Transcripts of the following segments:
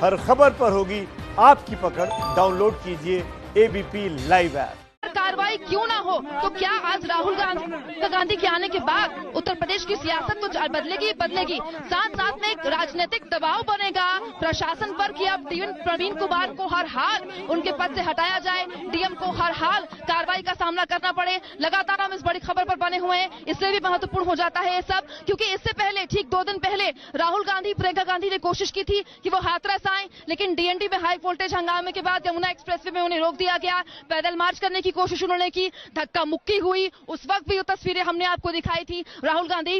हर खबर पर होगी आपकी पकड़। डाउनलोड कीजिए एबीपी लाइव ऐप। कार्रवाई क्यों ना हो, तो क्या आज राहुल गांधी के आने के बाद उत्तर प्रदेश की सियासत तो बदलेगी, साथ साथ में एक राजनीतिक दबाव बनेगा प्रशासन पर कि अब प्रवीण कुमार को हर हाल उनके पद से हटाया जाए, डीएम को हर हाल कार्रवाई का सामना करना पड़े। लगातार हम इस बड़ी खबर पर बने हुए हैं, इसलिए भी महत्वपूर्ण हो जाता है ये सब, क्योंकि इससे पहले ठीक 2 दिन पहले राहुल गांधी प्रियंका गांधी ने कोशिश की थी कि वो हाथरस आए, लेकिन डीएनडी में हाई वोल्टेज हंगामे के बाद यमुना एक्सप्रेसवे में उन्हें रोक दिया गया। पैदल मार्च करने की कोशिश उन्होंने की, धक्का मुक्की हुई। उस वक्त भी वो तस्वीरें हमने आपको दिखाई थी। राहुल गांधी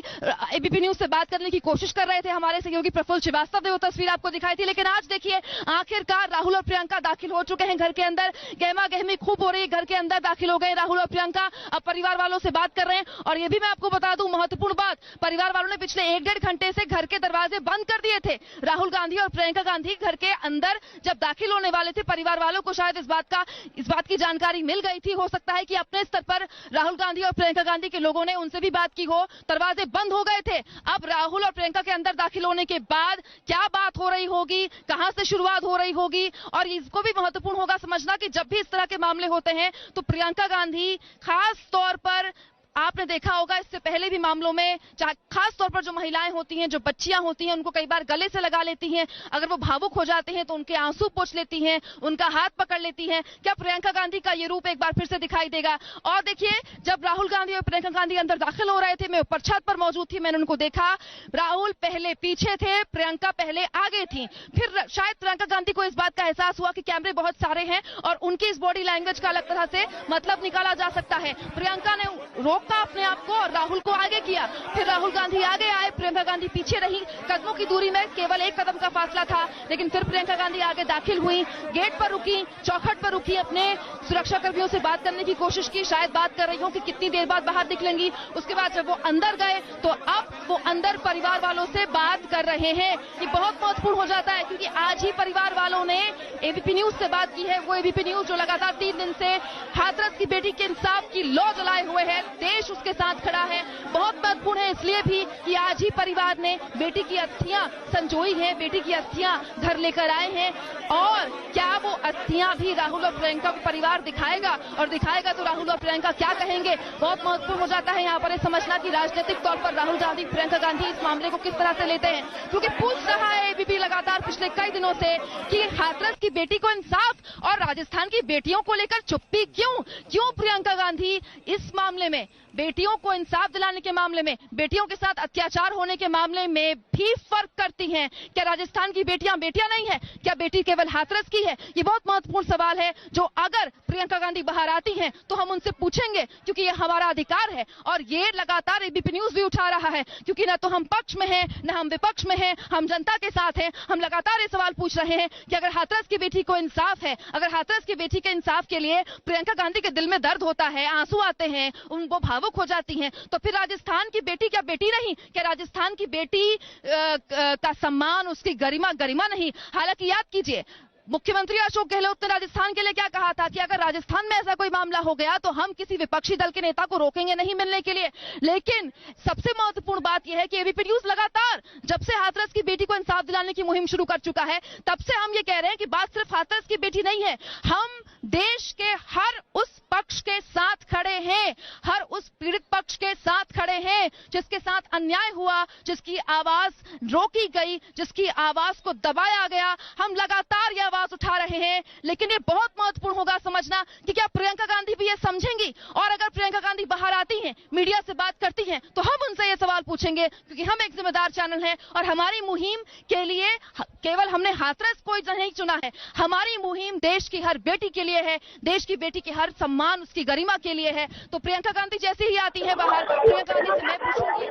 एबीपी न्यूज से बात करने की कोशिश कर रहे थे, हमारे सहयोगी प्रफुल्ल श्रीवास्तव ने वो तस्वीर आपको दिखाई थी। लेकिन आज देखिए, आखिरकार राहुल और प्रियंका दाखिल हो चुके हैं घर के अंदर। गहमा गहमी खूब हो रही है, घर के अंदर दाखिल हो गए राहुल और प्रियंका। अब परिवार वालों से बात कर रहे हैं, और ये भी मैं आपको बता दूं महत्वपूर्ण बात, परिवार वालों ने पिछले 1-1.5 घंटे से घर के दरवाजे बंद कर दिए थे। राहुल गांधी और प्रियंका गांधी घर के अंदर जब दाखिल होने वाले थे, परिवार वालों को शायद इस बात की जानकारी मिल गई थी। हो सकता है कि अपने स्तर पर राहुल गांधी और प्रियंका गांधी के लोगों ने उनसे भी बात की हो, दरवाजे बंद हो गए थे। अब राहुल और प्रियंका के अंदर दाखिल होने के बाद क्या बात हो रही होगी, कहां से शुरुआत हो रही होगी, और इसको भी महत्वपूर्ण होगा समझना कि जब भी इस तरह के मामले होते हैं तो प्रियंका गांधी खास तौर पर, आपने देखा होगा इससे पहले भी मामलों में, खास तौर पर जो महिलाएं होती हैं, जो बच्चियां होती हैं, उनको कई बार गले से लगा लेती हैं। अगर वो भावुक हो जाते हैं तो उनके आंसू पोंछ लेती हैं, उनका हाथ पकड़ लेती हैं। क्या प्रियंका गांधी का ये रूप एक बार फिर से दिखाई देगा? और देखिए, जब राहुल गांधी और प्रियंका गांधी अंदर दाखिल हो रहे थे, मैं ऊपर छत पर मौजूद थी, मैंने उनको देखा। राहुल पहले पीछे थे, प्रियंका पहले आगे थी। फिर शायद प्रियंका गांधी को इस बात का एहसास हुआ कि कैमरे बहुत सारे हैं और उनकी इस बॉडी लैंग्वेज का अलग तरह से मतलब निकाला जा सकता है। प्रियंका ने रोका अपने आप को और राहुल को आगे किया। फिर राहुल गांधी आगे आए, प्रियंका गांधी पीछे रही। कदमों की दूरी में केवल 1 कदम का फासला था, लेकिन फिर प्रियंका गांधी आगे दाखिल हुई, गेट पर रुकी, चौखट पर रुकी, अपने सुरक्षा कर्मियों से बात करने की कोशिश की। शायद बात कर रही हो कि कितनी देर बाद बाहर निकलेंगी। उसके बाद जब वो अंदर गए तो अब वो अंदर परिवार वालों से बात कर रहे हैं। ये बहुत महत्वपूर्ण हो जाता है, क्योंकि आज ही परिवार वालों ने एबीपी न्यूज से बात की है। वो एबीपी न्यूज जो लगातार 3 दिन से हाथरस की बेटी के इंसाफ की लौ जलाए हुए है, देश उसके साथ खड़ा है। बहुत महत्वपूर्ण है इसलिए भी कि आज ही परिवार ने बेटी की अस्थियां संजोई है, बेटी की अस्थियां घर लेकर आए हैं। और क्या वो अस्थियां भी राहुल और प्रियंका को परिवार दिखाएगा, और दिखाएगा तो राहुल और प्रियंका क्या कहेंगे? बहुत महत्वपूर्ण हो जाता है यहाँ पर समझना कि राजनीतिक तौर पर राहुल गांधी, प्रियंका गांधी इस मामले को किस तरह से लेते हैं, क्योंकि पूछ रहा है एबीपी लगातार पिछले कई दिनों से कि हाथरस की बेटी को इंसाफ और राजस्थान की बेटियों को लेकर चुप्पी क्यों प्रियंका गांधी इस मामले में, बेटियों को इंसाफ दिलाने के मामले में, बेटियों के साथ अत्याचार होने के मामले में भी फर्क करती हैं? क्या राजस्थान की बेटियां नहीं है? क्या बेटी केवल हाथरस की है? ये बहुत महत्वपूर्ण सवाल है, जो अगर प्रियंका गांधी बाहर आती हैं तो हम उनसे पूछेंगे, क्योंकि ये हमारा अधिकार है। और ये लगातार एबीपी न्यूज भी उठा रहा है, क्योंकि न तो हम पक्ष में हैं, न हम विपक्ष में हैं, हम जनता के साथ हैं। हम लगातार ये सवाल पूछ रहे हैं कि अगर हाथरस की बेटी को इंसाफ है, अगर हाथरस की बेटी के इंसाफ के लिए प्रियंका गांधी के दिल में दर्द होता है, आंसू आते हैं, उनको भावुक हो जाती हैं, तो फिर राजस्थान की बेटी क्या बेटी नहीं? क्या राजस्थान की बेटी का सम्मान, उसकी गरिमा नहीं? हालांकि याद कीजिए, मुख्यमंत्री अशोक गहलोत ने राजस्थान के लिए क्या कहा था कि अगर राजस्थान में ऐसा कोई मामला हो गया तो हम किसी विपक्षी दल के नेता को रोकेंगे नहीं मिलने के लिए। लेकिन सबसे महत्वपूर्ण बात यह है कि एबीपी न्यूज लगातार जब से हाथरस की बेटी को इंसाफ दिलाने की मुहिम शुरू कर चुका है, तब से हम ये कह रहे हैं कि बात सिर्फ हाथरस की बेटी नहीं है। हम देश के हर उस पक्ष के साथ खड़े हैं, हर उस पीड़ित पक्ष के साथ खड़े हैं जिसके साथ अन्याय हुआ, जिसकी आवाज रोकी गई, जिसकी आवाज को दबाया गया। हम लगातार यह आवाज उठा रहे हैं, लेकिन ये बहुत महत्वपूर्ण होगा समझना कि क्या प्रियंका गांधी भी ये समझेंगी? और अगर प्रियंका गांधी बाहर आती हैं, मीडिया से बात करती हैं, तो हम उनसे ये सवाल पूछेंगे, क्योंकि हम एक जिम्मेदार चैनल हैं और हमारी मुहिम के लिए केवल हमने हाथरस को नहीं चुना है। हमारी मुहिम देश की हर बेटी के लिए है, देश की बेटी के हर सम्मान, उसकी गरिमा के लिए है। तो प्रियंका गांधी जैसे ही आती है बाहर, प्रियंका गांधी से मैं पूछूंगी,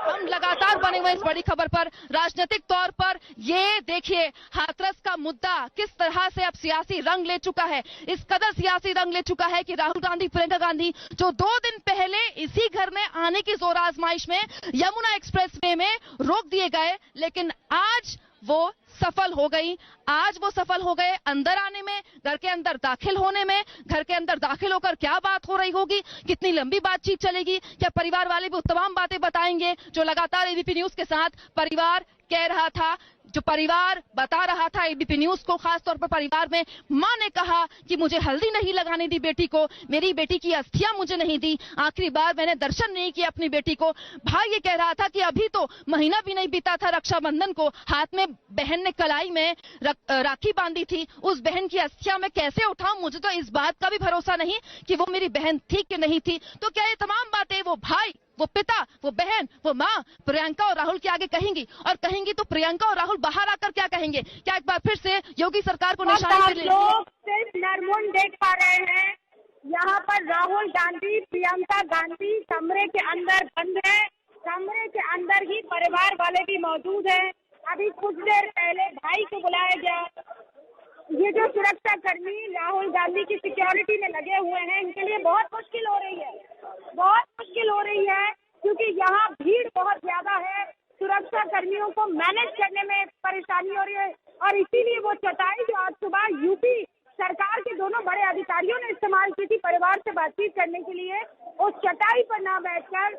हम लगातार बने हुए इस बड़ी खबर पर, राजनीतिक तौर पर ये देखिए हाथरस का मुद्दा किस तरह से अब सियासी रंग ले चुका है। इस कदर सियासी रंग ले चुका है कि राहुल गांधी, प्रियंका गांधी जो 2 दिन पहले इसी घर में आने की जोर आजमाइश में यमुना एक्सप्रेसवे में रोक दिए गए, लेकिन आज वो सफल हो गई। आज वो सफल हो गए अंदर आने में, घर के अंदर दाखिल होने में। घर के अंदर दाखिल होकर क्या बात हो रही होगी, कितनी लंबी बातचीत चलेगी, क्या परिवार वाले भी तमाम बातें बताएंगे जो लगातार एबीपी न्यूज के साथ परिवार कह रहा था, जो परिवार बता रहा था एबीपी न्यूज को, खासतौर पर परिवार में मां ने कहा कि मुझे हल्दी नहीं लगाने दी बेटी को, मेरी बेटी की अस्थियां मुझे नहीं दी, आखिरी बार मैंने दर्शन नहीं किया अपनी बेटी को। भाई ये कह रहा था कि अभी तो महीना भी नहीं बीता था रक्षाबंधन को, हाथ में बहन ने कलाई में राखी बांधी थी, उस बहन की अस्थियां मैं कैसे उठाऊं, मुझे तो इस बात का भी भरोसा नहीं कि वो मेरी बहन थी कि नहीं थी। तो क्या ये तमाम बातें वो भाई, वो पिता, वो बहन, वो माँ प्रियंका और राहुल के आगे कहेंगी? और कहेंगी तो प्रियंका और राहुल बाहर आकर क्या कहेंगे? क्या एक बार फिर से योगी सरकार को निशाने पे लोग सिर्फ नरमुन देख पा रहे हैं। यहाँ पर राहुल गांधी, प्रियंका गांधी कमरे के अंदर बंद है, कमरे के अंदर ही परिवार वाले भी मौजूद है। अभी कुछ देर पहले भाई को बुलाया गया। ये जो सुरक्षा कर्मी राहुल गांधी की सिक्योरिटी में लगे हुए हैं, इनके लिए बहुत मुश्किल हो रही है, बहुत मुश्किल हो रही है, क्योंकि यहाँ भीड़ बहुत ज्यादा है। सुरक्षा कर्मियों को मैनेज करने में परेशानी हो रही है और इसीलिए वो चटाई जो आज सुबह यूपी सरकार के दोनों बड़े अधिकारियों ने इस्तेमाल की थी परिवार से बातचीत करने के लिए, उस चटाई पर ना बैठकर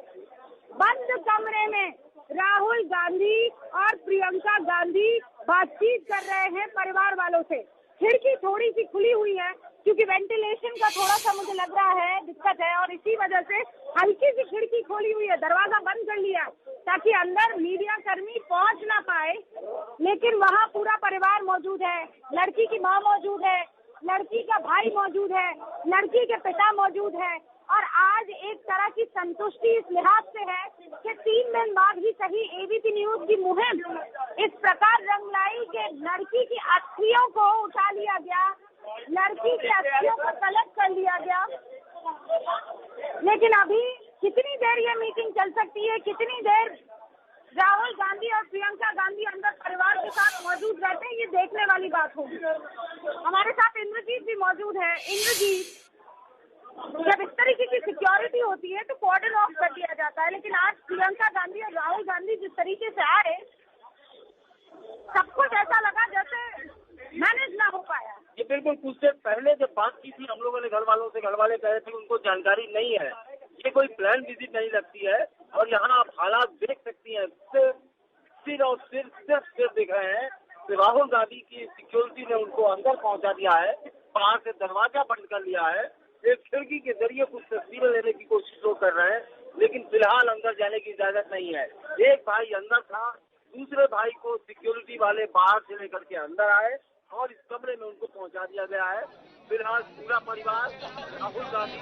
बंद कमरे में राहुल गांधी और प्रियंका गांधी बातचीत कर रहे हैं परिवार वालों से। खिड़की थोड़ी सी खुली हुई है क्योंकि वेंटिलेशन का थोड़ा सा मुझे लग रहा है दिक्कत है और इसी वजह से हल्की सी खिड़की खोली हुई है, दरवाजा बंद कर लिया ताकि अंदर मीडिया कर्मी पहुंच ना पाए। लेकिन वहाँ पूरा परिवार मौजूद है, लड़की की माँ मौजूद है, लड़की का भाई मौजूद है, लड़की के पिता मौजूद है और आज एक तरह की संतुष्टि इस लिहाज से है कि 3 दिन बाद ही सही एबीपी न्यूज की मुहिम इस प्रकार रंग लाई कि लड़की की अस्थियों को उठा लिया गया, लड़की की अस्थियों को तलब कर लिया गया। लेकिन अभी कितनी देर ये मीटिंग चल सकती है, कितनी देर राहुल गांधी और प्रियंका गांधी अंदर परिवार के साथ मौजूद रहते हैं, ये देखने वाली बात होगी। हमारे साथ इंद्रजीत भी मौजूद है। इंद्रजीत, जब इस तरीके की सिक्योरिटी होती है तो कॉर्डन ऑफ कर दिया जाता है, लेकिन आज प्रियंका गांधी और राहुल गांधी जिस तरीके से आए, सब कुछ ऐसा लगा जैसे मैनेज ना हो पाया। ये बिल्कुल कुछ देर पहले जब बात की थी हम लोगों ने घर वालों से, घर वाले कह रहे थे उनको जानकारी नहीं है, ये कोई प्लान विजिट नहीं लगती है और यहाँ आप हालात देख सकती हैं। सिर्फ दिख रहे हैं कि राहुल गांधी की सिक्योरिटी ने उनको अंदर पहुंचा दिया है, बाहर से दरवाजा बंद कर लिया है, एक खिड़की के जरिए कुछ तस्वीरें लेने की कोशिश लोग कर रहे हैं, लेकिन फिलहाल अंदर जाने की इजाजत नहीं है। एक भाई अंदर था, दूसरे भाई को सिक्योरिटी वाले बाहर से लेकर के अंदर आए और इस कमरे में उनको पहुंचा दिया गया है। फिलहाल पूरा परिवार राहुल गांधी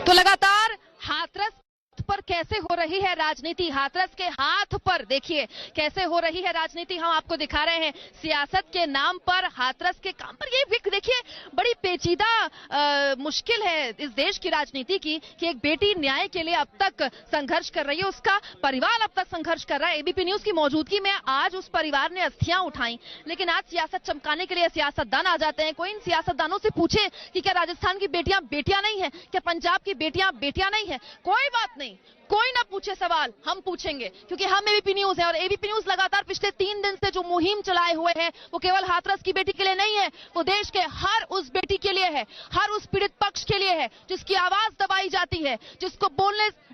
तो लगातार हाथरस पर कैसे हो रही है राजनीति, हाथरस के हाथ पर देखिए कैसे हो रही है राजनीति, हम आपको दिखा रहे हैं। सियासत के नाम पर, हाथरस के काम पर, ये देखिए बड़ी पेचीदा मुश्किल है इस देश की राजनीति की कि एक बेटी न्याय के लिए अब तक संघर्ष कर रही है, उसका परिवार अब तक संघर्ष कर रहा है। एबीपी न्यूज की मौजूदगी में आज उस परिवार ने अस्थियां उठाई, लेकिन आज सियासत चमकाने के लिए सियासतदान आ जाते हैं। कोई इन सियासतदानों से पूछे कि क्या राजस्थान की बेटियां बेटियां नहीं है, क्या पंजाब की बेटियां बेटियां नहीं है? कोई बात नहीं, कोई ना पूछे सवाल, हम पूछेंगे क्योंकि हम एबीपी न्यूज है और एबीपी न्यूज लगातार पिछले 3 दिन से जो मुहिम चलाए हुए है वो केवल हाथरस की बेटी के लिए नहीं है, वो देश के हर उस बेटी के लिए है, हर उस पीड़ित पक्ष के लिए है जिसकी आवाज दबाई जाती है, जिसको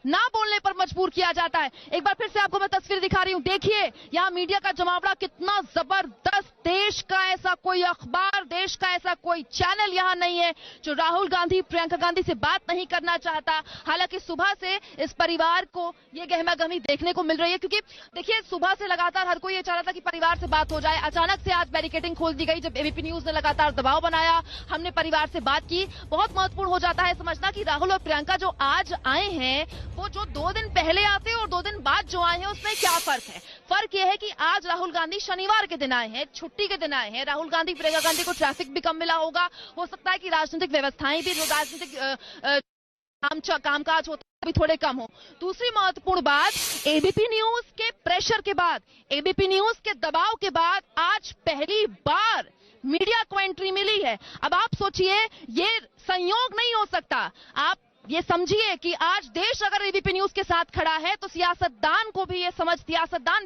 ना बोलने पर मजबूर किया जाता है। एक बार फिर से आपको मैं तस्वीर दिखा रही हूं, देखिए यहाँ मीडिया का जमावड़ा कितना जबरदस्त। देश का ऐसा कोई अखबार, देश का ऐसा कोई चैनल यहाँ नहीं है जो राहुल गांधी, प्रियंका गांधी से बात नहीं करना चाहता। हालांकि सुबह से इस परिवार को ये गहमागहमी देखने को मिल रही है क्योंकि देखिए सुबह से लगातार हर कोई ये चाह रहा था कि परिवार से बात हो जाए। अचानक से आज बैरिकेडिंग खोल दी गई जब एबीपी न्यूज ने लगातार दबाव बनाया, हमने परिवार से बात की। बहुत महत्वपूर्ण हो जाता है समझना कि राहुल और प्रियंका जो आज आए हैं वो जो 2 दिन पहले आते और 2 दिन बाद जो आए हैं उसमें क्या फर्क है? फर्क यह है कि आज राहुल गांधी शनिवार के दिन आए हैं, छुट्टी के दिन आए हैं। राहुल गांधी, प्रियंका गांधी को ट्रैफिक भी कम मिला होगा, हो सकता है कि राजनीतिक व्यवस्थाएं भी, जो राजनीतिक कामकाज होता है, भी थोड़े कम हो। दूसरी महत्वपूर्ण बात, एबीपी न्यूज के प्रेशर के बाद, एबीपी न्यूज के दबाव के बाद आज पहली बार मीडिया को एंट्री मिली है। अब आप सोचिए, ये संयोग नहीं हो सकता। आप ये समझिए कि आज देश अगर एबीपी न्यूज के साथ खड़ा है तो सियासतदान भी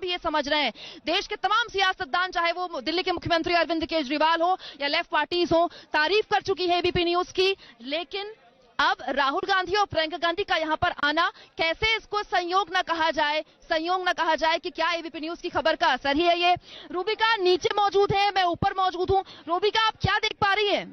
ये समझ रहे हैं। देश के तमाम सियासतदान, चाहे वो दिल्ली के मुख्यमंत्री अरविंद केजरीवाल हो या लेफ्ट पार्टीज हो, तारीफ कर चुकी है एबीपी न्यूज की। लेकिन अब राहुल गांधी और प्रियंका गांधी का यहाँ पर आना कैसे इसको संयोग न कहा जाए कि क्या एबीपी न्यूज की खबर का असर ही है ये। रूबिका नीचे मौजूद है, मैं ऊपर मौजूद हूँ। रूबिका, आप क्या देख पा रही है?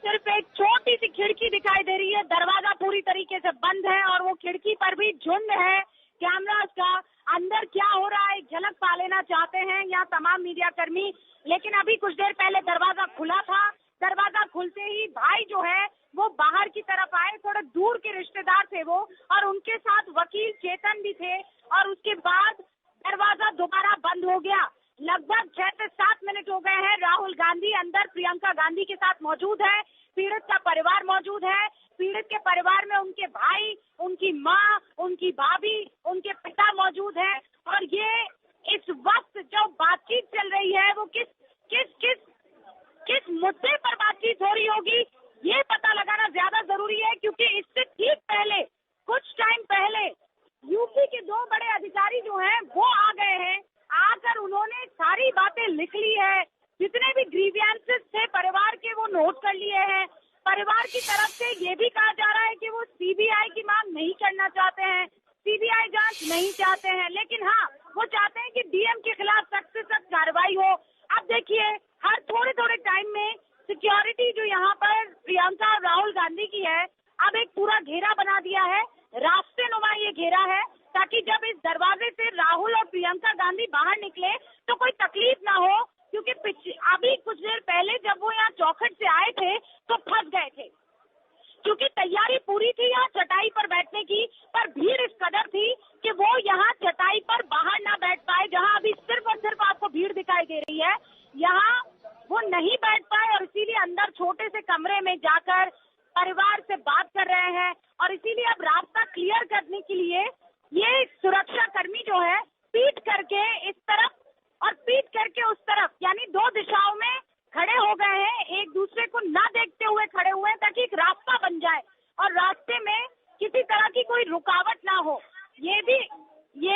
सिर्फ एक छोटी सी खिड़की दिखाई दे रही है, दरवाजा पूरी तरीके से बंद है और वो खिड़की पर भी झुंड है कैमरास का। अंदर क्या हो रहा है झलक पा लेना चाहते हैं यहाँ तमाम मीडिया कर्मी, लेकिन अभी कुछ देर पहले दरवाजा खुला था। दरवाजा खुलते ही भाई जो है वो बाहर की तरफ आए, थोड़े दूर के रिश्तेदार थे वो, और उनके साथ वकील चेतन भी थे, और उसके बाद दरवाजा दोबारा बंद हो गया। लगभग 6 से 7 मिनट हो गए हैं। राहुल गांधी अंदर प्रियंका गांधी के साथ मौजूद है, पीड़ित का परिवार मौजूद है। पीड़ित के परिवार में उनके भाई, उनकी माँ, उनकी भाभी, उनके पिता मौजूद है, और ये इस वक्त जो बातचीत चल रही है वो किस मुद्दे पर बातचीत हो रही होगी ये पता लगाना ज्यादा जरूरी है, क्योंकि इससे ठीक पहले, कुछ टाइम पहले यूपी के 2 बड़े अधिकारी जो हैं वो आ गए हैं। आकर उन्होंने सारी बातें लिख ली है, जितने भी ग्रीवियंसेस थे परिवार के वो नोट कर लिए हैं। परिवार की तरफ से ये भी कहा जा रहा है कि वो सीबीआई की मांग नहीं करना चाहते हैं, सीबीआई जांच नहीं चाहते हैं, लेकिन हाँ वो चाहते हैं कि डीएम के खिलाफ सख्त से सख्त कार्रवाई हो। अब देखिए हर थोड़े टाइम में सिक्योरिटी जो यहाँ पर प्रियंका और राहुल गांधी की है, अब एक पूरा घेरा बना दिया है, रास्ते नुमा ये घेरा है, ताकि जब इस दरवाजे से राहुल और प्रियंका गांधी बाहर निकले तो कोई तकलीफ ना हो, क्योंकि अभी कुछ देर पहले जब वो यहाँ चौखट से आए थे तो फंस गए थे, क्योंकि तैयारी पूरी थी यहाँ चटाई पर बैठने की, पर भीड़ इस कदर थी कि वो यहाँ चटाई पर बाहर ना बैठ पाए। जहाँ अभी सिर्फ और सिर्फ आपको भीड़ दिखाई दे रही है, यहाँ वो नहीं बैठ पाए, और इसीलिए अंदर छोटे से कमरे में जाकर परिवार से बात कर रहे हैं। और इसीलिए अब रास्ता क्लियर करने के लिए ये सुरक्षा कर्मी जो है पीट करके इस तरफ और पीट करके उस तरफ, यानी 2 दिशाओं में खड़े हो गए हैं, एक दूसरे को ना देखते हुए खड़े हुए हैं, ताकि एक रास्ता बन जाए और रास्ते में किसी तरह की कोई रुकावट ना हो। ये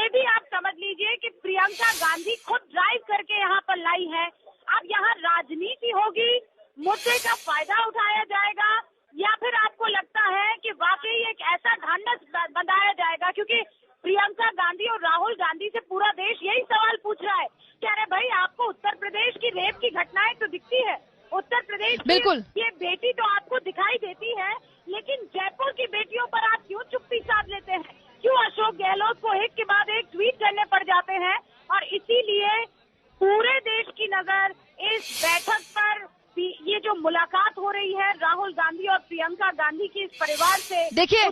भी आप समझ लीजिए कि प्रियंका गांधी खुद ड्राइव करके यहाँ पर लाई है। अब यहाँ राजनीति होगी, मुद्दे का फायदा उठाया जाएगा, या फिर आपको लगता है कि वाकई एक ऐसा ढांढस बंधाया जाएगा, क्योंकि प्रियंका गांधी और राहुल गांधी से पूरा देश यही सवाल पूछ रहा है कि अरे भाई आपको उत्तर प्रदेश की रेप की घटनाएं तो दिखती है, उत्तर प्रदेश की ये बेटी तो आपको दिखाई देती है, लेकिन जयपुर की बेटियों पर आप क्यों चुप्पी साध लेते हैं? क्यों अशोक गहलोत को एक के बाद एक ट्वीट करने पड़ जाते हैं? और इसीलिए पूरे देश की नजर इस बैठक पर, ये जो मुलाकात हो रही है राहुल गांधी और प्रियंका गांधी की इस परिवार से, देखिए